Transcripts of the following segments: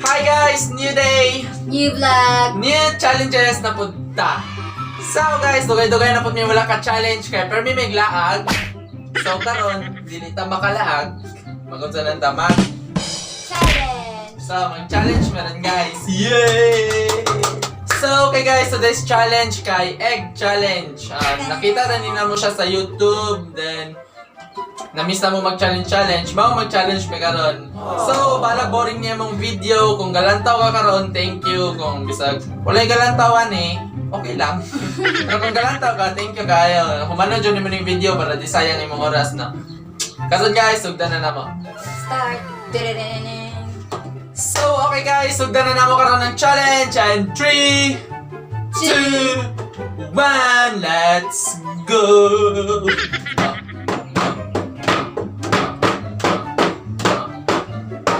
Hi guys! New day! New vlog! New challenges na punta! So guys, dugay-dugay na po may wala ka challenge kaya pero may glaag. So karon, dili ta makalaag. Magunsa ng damag. Challenge! So, mag-challenge meron guys. Yay! So, okay guys, today's challenge kay Egg Challenge. Nakita rin na mo siya sa YouTube. Then, na-miss na mo mag-challenge. Bago mag-challenge pa karon. So, bala boring niya mong video. Kung galantaw ka karon, thank you. Kung bisag walay galantawan okay lang. Pero kung galantaw ka, thank you kayo. Kung ano dyan naman yung video para di sayang yung mga oras na. Kaso guys, sugdan na mo. Start! So, okay guys, sugdan na mo karon ng challenge. And 3, 2, 1, let's go!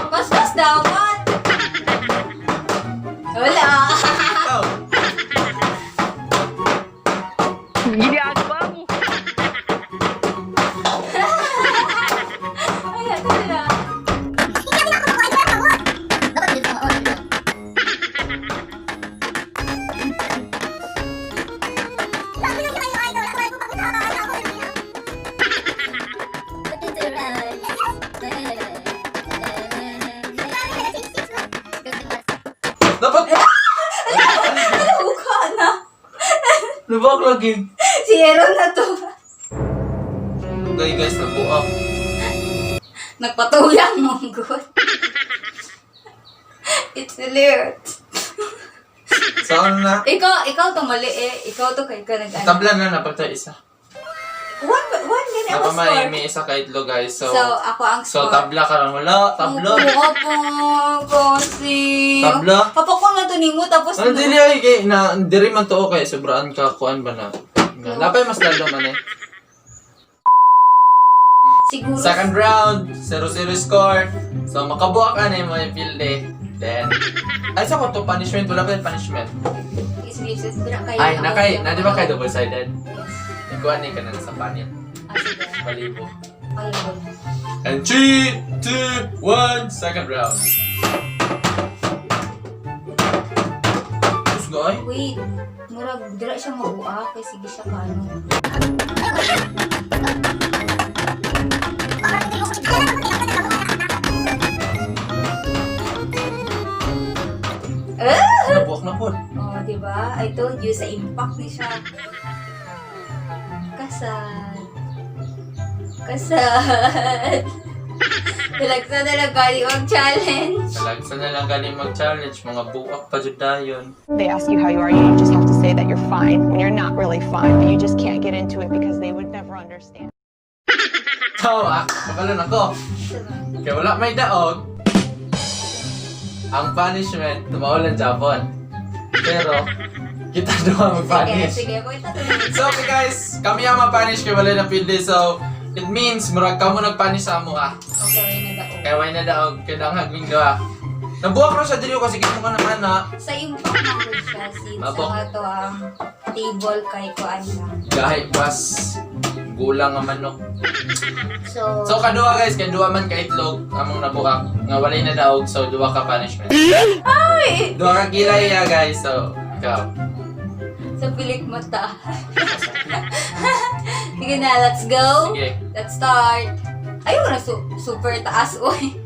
Mas dapat! Wala! Oh. Ginagawa mo. Ay, ito na. Dapat Nabuka na. Nabak lagi. Si Aaron na to. Okay guys, nabuak. Nagpatuyang monggot. It's lit. Saan na? Ikaw to mali eh. Ikaw to kay ka nag-ano. Tabla na napagta isa. One din ako score. May isa ka itlo guys. So, ako ang so score. tabla ka lang. Wala, tabla. Oo, kasi... Tabla? Kapako na to nimo, tapos... Ano dili ay kay na diri man to okay sobraan ka kuan ba na. Napay mas lalo man eh. Siguro... Second round, 0-0 score. So makabuak ka na yung mga pilde. Then, ay sa ko to punishment, wala pa yung punishment. Ay, na di ba kayo double-sided? Ikuha ka na sa panel. Sige. Balibo. Ayun. And 3, 2, 1, second round. Gusto ay? Wait. Murag, dira siya mabuak. Kaya sige siya ka ano. Nabuak na po. Oh, diba? I told you, sa impact ni siya. Kasad. Talagsa na lang galing mag-challenge. Talagsa na lang galing mag-challenge. Mga buak pa dyan dayon. They ask you how you are, you just have to say that you're fine when you're not really fine, but you just can't get into it because they would never understand. Tawa, kapalan ako. Kaya wala may daog. Ang punishment, tumawalan Japon. Pero, kita doon mag-punish. Sige, wait na So, okay guys, kami ang ma-punish kay wala na pilde. So, it means, murag ka mo nag-punish sa amo Okay, wait na daw. Kaya wala na daog, kaya nang hagwing gawa. Nabuak na siya dito kasi kita mo ka naman na. Sa impact na ko siya, since Mabok. ang ito ang table kay Kuan na. Dahil pas, gulang ang manok. So, So, kadua guys, kaya duwa man ka itlog, among nabuak. Nga walay na daog, so duwa ka punishment. ay! Duwa ka kilay ya guys, so, ikaw. Sa pilik mata. Sige na, let's go. Sige. Let's start. Ayaw na super taas, oy.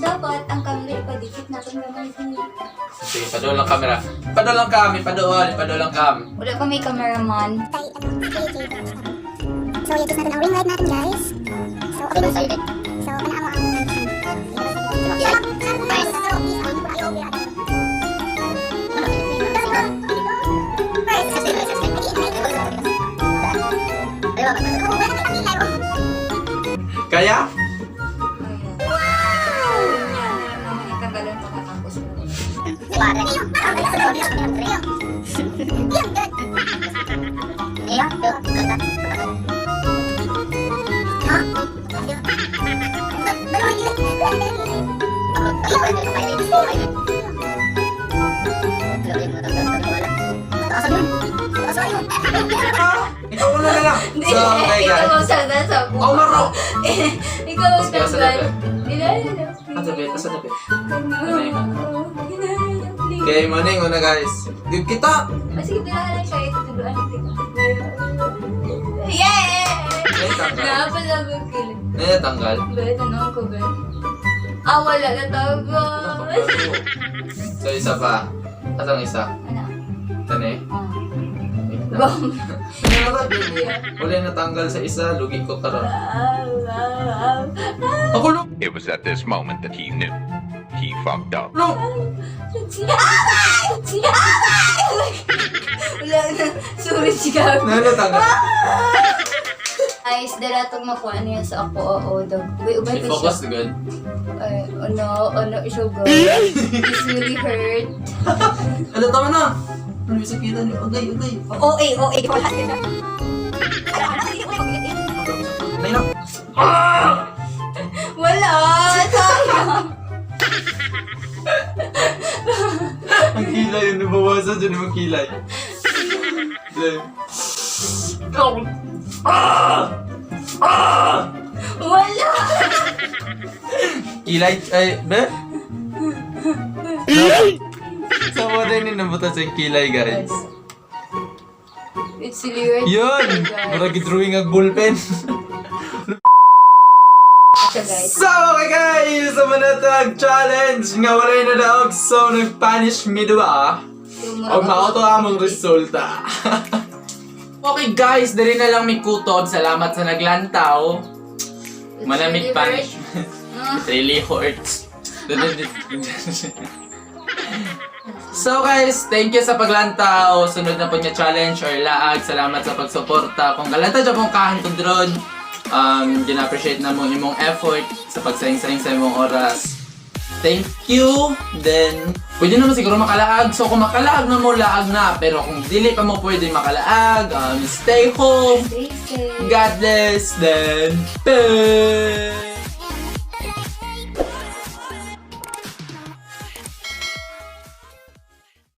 Dapat ang camera ipadikit natin naman din. Sige, padool lang camera. Padool lang kami, padool lang kami. Wala pa may cameraman. So, i-adjust natin ang ring light natin, guys. So, okay na siya. So, ano ang Kaya? Naman itanggalan pa katapos. Ikaw muna na lang. So, okay Ikaw guys. ang sagdan sa buka. Oh, maro. Ikaw ang Sige, sa sagdan. level. Ilan. Asa tabi. Okay, morning una guys. Good kita. Sige, tira lang siya. Ito, tuduan natin. Yay! Ay, tanggal. Napalagog kilig. Ay, tanggal. Be, tanong ko, be. Wala na tago. So, isa pa. Atang isa. Ano? Tane. Bom. Wala na tanggal sa isa. Lugi ko karon. Ako lo. It was at this moment that he knew. He fucked up. Lo. Wala na. Sorry, sigaw. Na tanggal. Guys, dala itong makuha niya sa ako. Oo, dog. Wait, ubay ko I-focus siya. good. Ay, ano, sugar. It's really hurt. Ano, tama na. Ano yung sakitan niyo? Agay. OA. Wala ka na. Nay na. Wala! Sayang! Ang kilay yun. Nabawasan dyan yung kilay. Wala! Kilay, ay, be? Sa mo rin yung nabutas yung kilay, guys. It's really hurt. Yun! Marag drawing ang ballpen. Siya, guys. So, okay guys! Sa manatag challenge nga wala na daog. So, nag-punish me, diba? O mauto among resulta. Okay guys, dali na lang may kutob. Salamat sa naglantaw. Malamig punishment. It really hurts. So guys, thank you sa paglantaw. Sunod na po niya challenge or laag. Salamat sa pagsuporta. Kung galanta dyan pong kahantod ron, gina-appreciate na mo imong effort sa pagsaying-saying sa imong oras. Thank you. Then, pwede naman siguro makalaag. So kung makalaag na mo, laag na. Pero kung dili pa mo pwede makalaag, stay home. Stay safe. God bless. Then, peace.